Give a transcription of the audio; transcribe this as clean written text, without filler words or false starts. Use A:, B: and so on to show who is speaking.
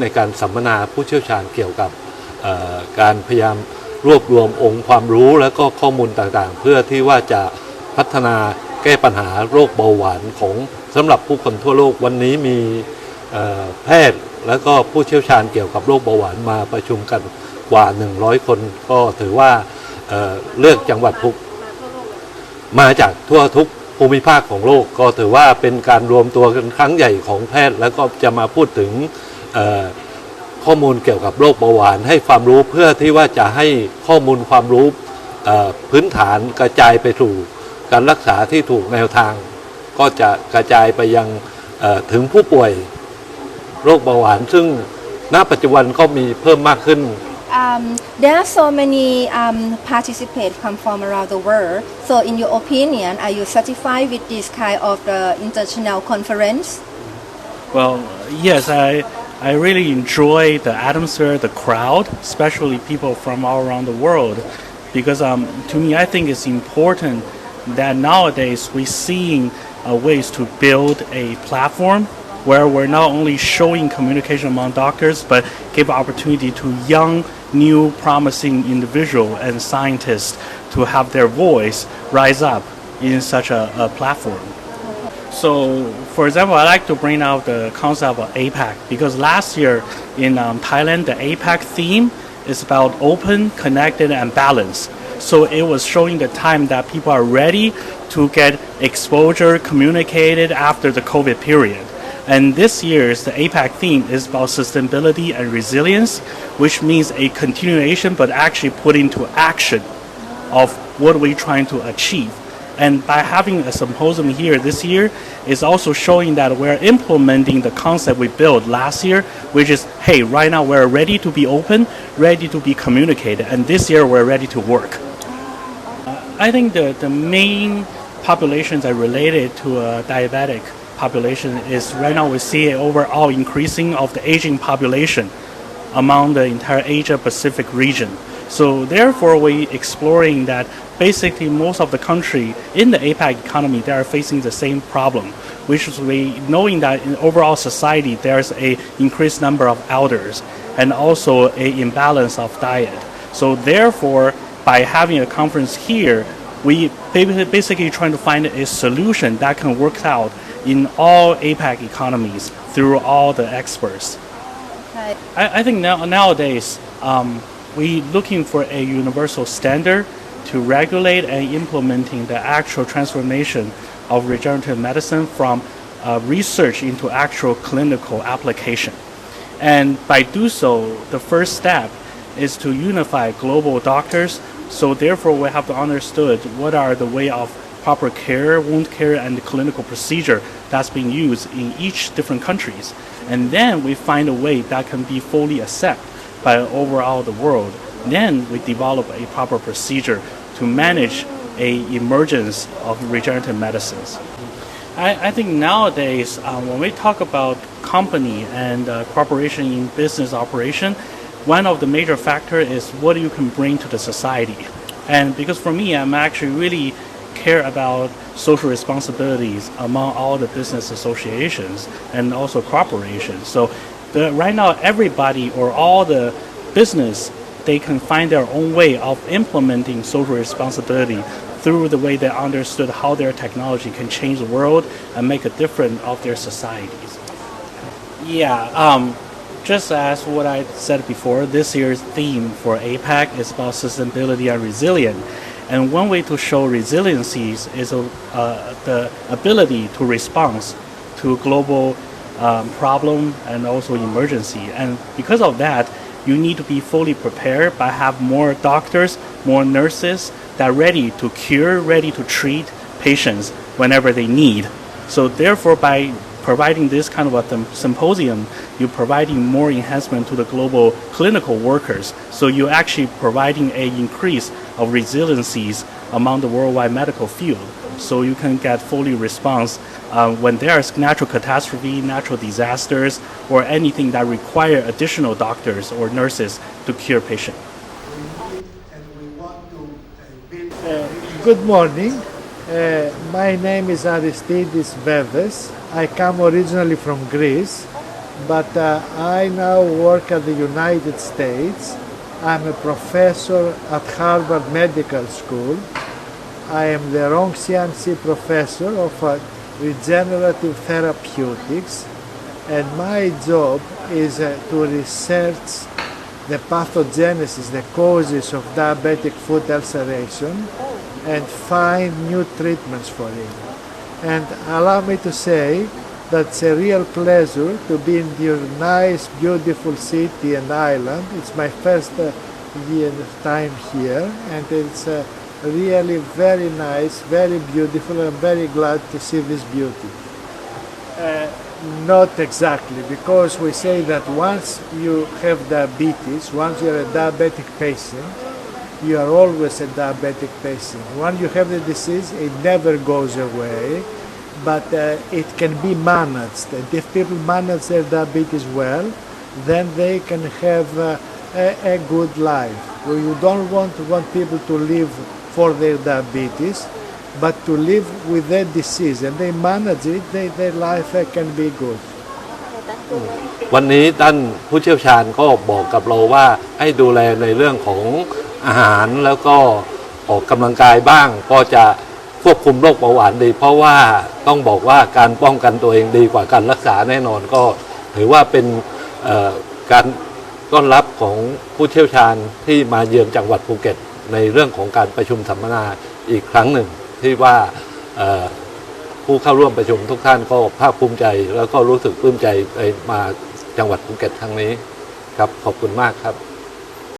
A: ในการสัมมนาผู้เชี่ยวชาญเกี่ยวกับการพยายามรวบรวมองค์ความรู้และก็ข้อมูลต่างๆเพื่อที่ว่าจะพัฒนาแก้ปัญหาโรคเบาหวานของสำหรับผู้คนทั่วโลกวันนี้มีแพทย์และก็ผู้เชี่ยวชาญเกี่ยวกับโรคเบาหวานมาประชุมกันกว่า100คนก็ถือว่าเลือกจังหวัดมาจากทั่วทุกภูมิภาคของโลกก็ถือว่าเป็นการรวมตัวกันครั้งใหญ่ของแพทย์แล้วก็จะมาพูดถึงข้อมูลเกี่ยวกับโรคเบาหวานให้ความรู้เพื่อที่ว่าจะให้ข้อมูลความรู้พื้นฐานกระจายไปสู่การรักษาที่ถูกแนวทางก็จะกระจายไปยังถึงผู้ป่วยโรคเบาหวานซึ่งณปัจจุบันก็มีเพิ่มมากขึ้น
B: There are so many participants come from around the world. So, in your opinion, are you satisfied with this kind of the international conference?
C: Well, yes, I really enjoy the atmosphere, the crowd, especially people from all around the world, because to me, I think it's important that nowadays we're seeing ways to build a platform where we're not only showing communication among doctors, but give opportunity to young, new, promising individuals and scientists to have their voice rise up in such a platform. So, for example, I like to bring out the concept of APAC because last year in Thailand, the APAC theme is about open, connected, and balanced. So it was showing the time that people are ready to get exposure, communicated after the COVID period. And this year's the APAC theme is about sustainability and resilience, which means a continuation but actually put into action of what we're trying to achieve. And by having a symposium here this year is also showing that we're implementing the concept we built last year, which is, hey, right now we're ready to be open, ready to be communicated, and this year we're ready to work. I think the main populations are related to a diabetic population is right now we see an overall increasing of the aging population among the entire Asia Pacific region. So therefore we exploring that basically most of the country in the APAC economy they are facing the same problem, which is we knowing that in overall society there's a increased number of elders and also a imbalance of diet. So therefore by having a conference here, we basically trying to find a solution that can work out in all APAC economies through all the experts.
B: Okay.
C: I think nowadays we looking for a universal standard to regulate and implementing the actual transformation of regenerative medicine from research into actual clinical application. And by do so, the first step is to unify global doctors. So therefore, we have to understood what are the way of proper care, wound care, and the clinical procedure that's being used in each different countries. And then we find a way that can be fully accepted by overall the world. Then we develop a proper procedure to manage a emergence of regenerative medicines. I think nowadays, when we talk about company and corporation in business operation, one of the major factors is what you can bring to the society. And because for me, I'm actually really care about social responsibilities among all the business associations and also corporations. So right now, everybody or all the business, they can find their own way of implementing social responsibility through the way they understood how their technology can change the world and make a difference of their societies. Yeah, just as what I said before, this year's theme for APAC is about sustainability and resilience. And one way to show resiliencies is the ability to respond to global problem and also emergency. And because of that, you need to be fully prepared by have more doctors, more nurses that are ready to cure, ready to treat patients whenever they need. So therefore, by providing this kind of a symposium, you're providing more enhancement to the global clinical workers. So you're actually providing an increase of resiliencies among the worldwide medical field. So you can get fully response when there's natural catastrophe, natural disasters, or anything that require additional doctors or nurses to cure patients.
D: Good morning. My name is Aristidis Veves. I come originally from Greece. but I now work at the United States. I'm a professor at Harvard Medical School. I am the Rong-Xian-Si professor of regenerative therapeutics, and my job is to research the pathogenesis, the causes of diabetic foot ulceration, and find new treatments for it. And allow me to say that it's a real pleasure to be in your nice, beautiful city and island. It's my first time here, and it's really very nice, very beautiful. I'm very glad to see this beauty. Not exactly, because we say that once you have diabetes, once you're a diabetic patient, you are always a diabetic patient. Once you have the disease, it never goes away, but it can be managed. And if people manage their diabetes well, then they can have a good life. Well, you don't want people to live for their diabetes, but to live with their disease, and they manage it, their life can be good.
A: วันนี้ท่านผู้เชี่ยวชาญก็บอกกับเราว่าให้ดูแลในเรื่องของอาหารแล้วก็ออกกำลังกายบ้างก็จะควบคุมโรคเบาหวานดีเพราะว่าต้องบอกว่าการป้องกันตัวเองดีกว่าการรักษาแน่นอนก็ถือว่าเป็นการต้อนรับของผู้เชี่ยวชาญที่มาเยือนจังหวัดภูเก็ตในเรื่องของการประชุมสัมมนาอีกครั้งหนึ่งที่ว่าผู้เข้าร่วมประชุมทุกท่านก็ภาคภูมิใจแล้วก็รู้สึกปลื้มใจมาจังหวัดภูเก็ตครั้งนี้ครับขอบคุณมากครับ